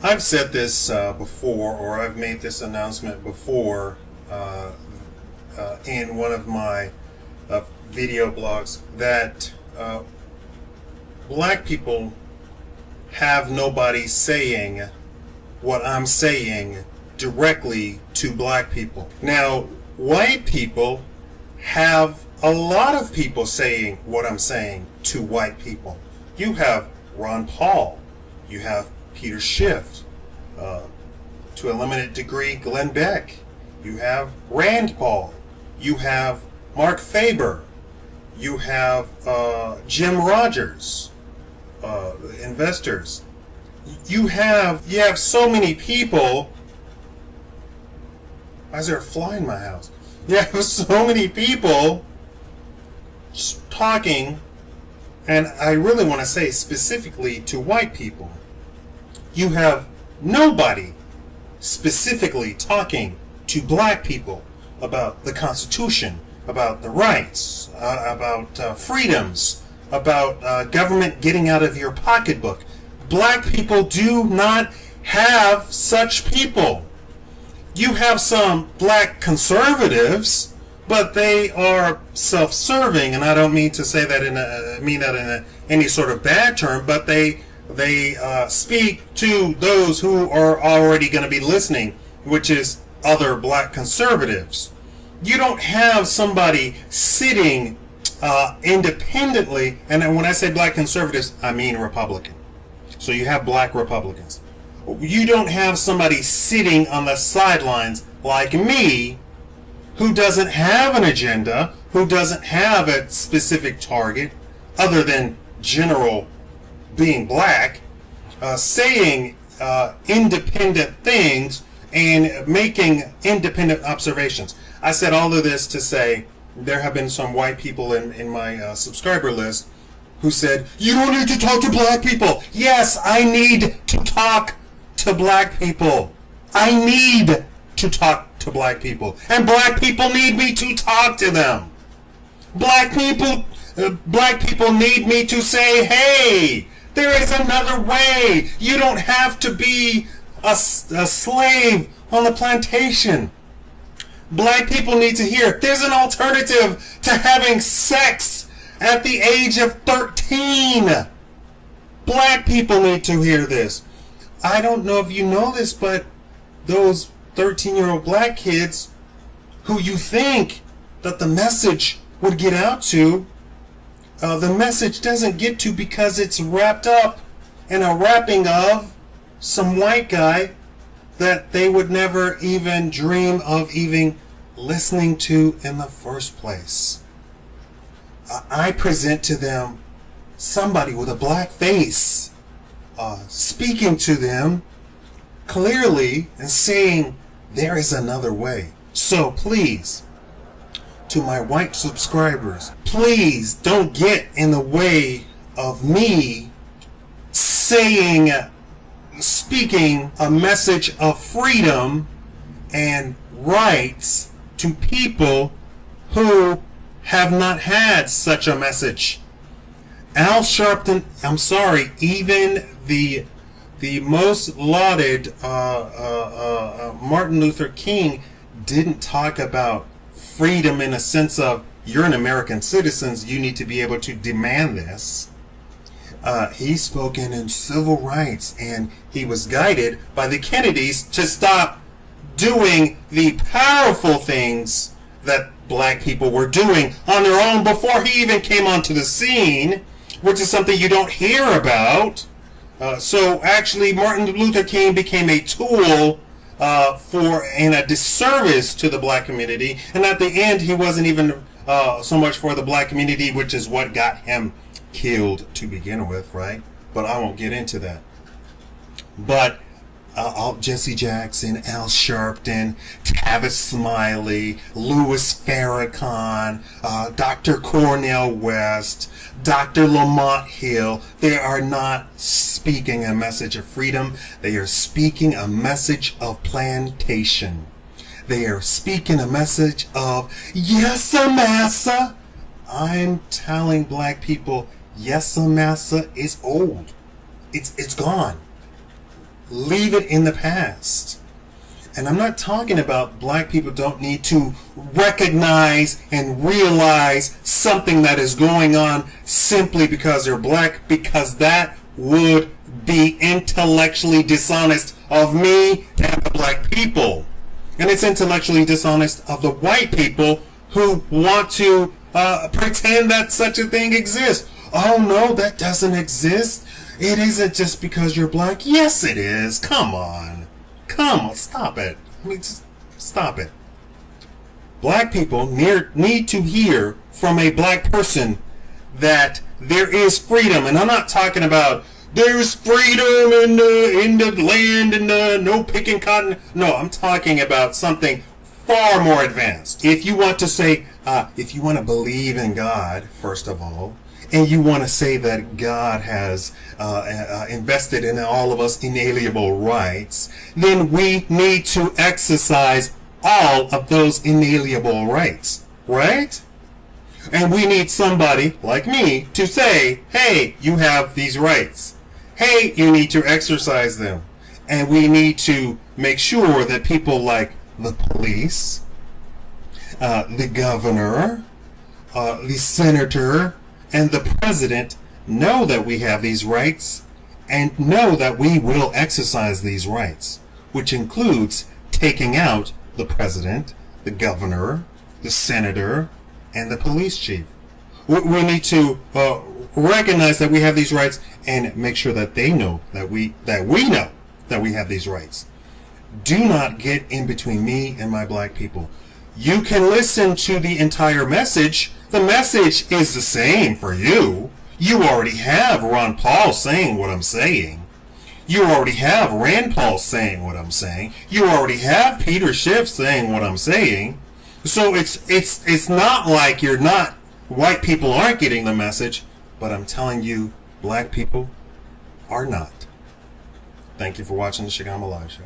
I've said this before, or I've made this announcement before in one of my video blogs that black people have nobody saying what I'm saying directly to black people. Now, white people have a lot of people saying what I'm saying to white people. You have Ron Paul, you have Peter Schiff, to a limited degree Glenn Beck, you have Rand Paul, you have Marc Faber, you have Jim Rogers, investors. You have so many people. Why is there a fly in my house? You have so many people talking, and I really want to say specifically to white people. You have nobody specifically talking to black people about the Constitution, about the rights, about freedoms, about government getting out of your pocketbook. Black people do not have such people. You have some black conservatives, but they are self-serving, and I don't mean to say that in any sort of bad term, but they speak to those who are already going to be listening, which is other black conservatives. You don't have somebody sitting independently, and when I say black conservatives, I mean Republican. So you have black Republicans. You don't have somebody sitting on the sidelines like me who doesn't have an agenda, who doesn't have a specific target other than general being black, saying independent things and making independent observations. I said all of this to say there have been some white people in my subscriber list who said, you don't need to talk to black people. Yes, I need to talk to black people. I need to talk to black people. And black people need me to talk to them. Black people need me to say, hey, there is another way. You don't have to be a slave on the plantation. Black people need to hear there's an alternative to having sex at the age of 13. Black people need to hear this. I don't know if you know this, but those 13-year-old black kids who you think that the message would get out to, the message doesn't get to because it's wrapped up in a wrapping of some white guy that they would never even dream of even listening to in the first place. I present to them somebody with a black face, speaking to them clearly and saying there is another way. So please, to my white subscribers, please don't get in the way of me speaking a message of freedom and rights to people who have not had such a message. Al Sharpton, I'm sorry, even the most lauded Martin Luther King didn't talk about freedom in a sense of you're an American citizen, you need to be able to demand this. He's spoken in civil rights, and he was guided by the Kennedys to stop doing the powerful things that black people were doing on their own before he even came onto the scene, which is something you don't hear about. So actually Martin Luther King became a tool and a disservice to the black community, and at the end he wasn't even so much for the black community, which is what got him killed to begin with, right? But I won't get into that. But Jesse Jackson, Al Sharpton, Tavis Smiley, Louis Farrakhan, Dr. Cornel West, Dr. Lamont Hill, they are not speaking a message of freedom. They are speaking a message of plantation. They are speaking a message of yes, massa. I'm telling black people, yes, massa is old. It's gone. leave it in the past. And I'm not talking about black people don't need to recognize and realize something that is going on simply because they're black, because that would be intellectually dishonest of me and the black people. And it's intellectually dishonest of the white people who want to pretend that such a thing exists. Oh no, that doesn't exist. It isn't just because you're black. Yes, it is. Come on. Come on, stop it. I mean, just stop it. Black people need to hear from a black person that there is freedom. And I'm not talking about there's freedom in the land and no picking cotton. No, I'm talking about something far more advanced. If you want to say, if you want to believe in God, first of all, and you want to say that God has invested in all of us inalienable rights, then we need to exercise all of those inalienable rights, right? And we need somebody like me to say, hey, you have these rights. Hey, you need to exercise them. And we need to make sure that people like the police, the governor, the senator, and the president know that we have these rights and know that we will exercise these rights, which includes taking out the president, the governor, the senator, and the police chief. We need to recognize that we have these rights and make sure that they know that we know that we have these rights. Do not get in between me and my black people. You can listen to the entire message. The message is the same for you. You already have Ron Paul saying what I'm saying. You already have Rand Paul saying what I'm saying. You already have Peter Schiff saying what I'm saying. So it's not like white people aren't getting the message, but I'm telling you, black people are not. Thank you for watching the Shakaama Live Show.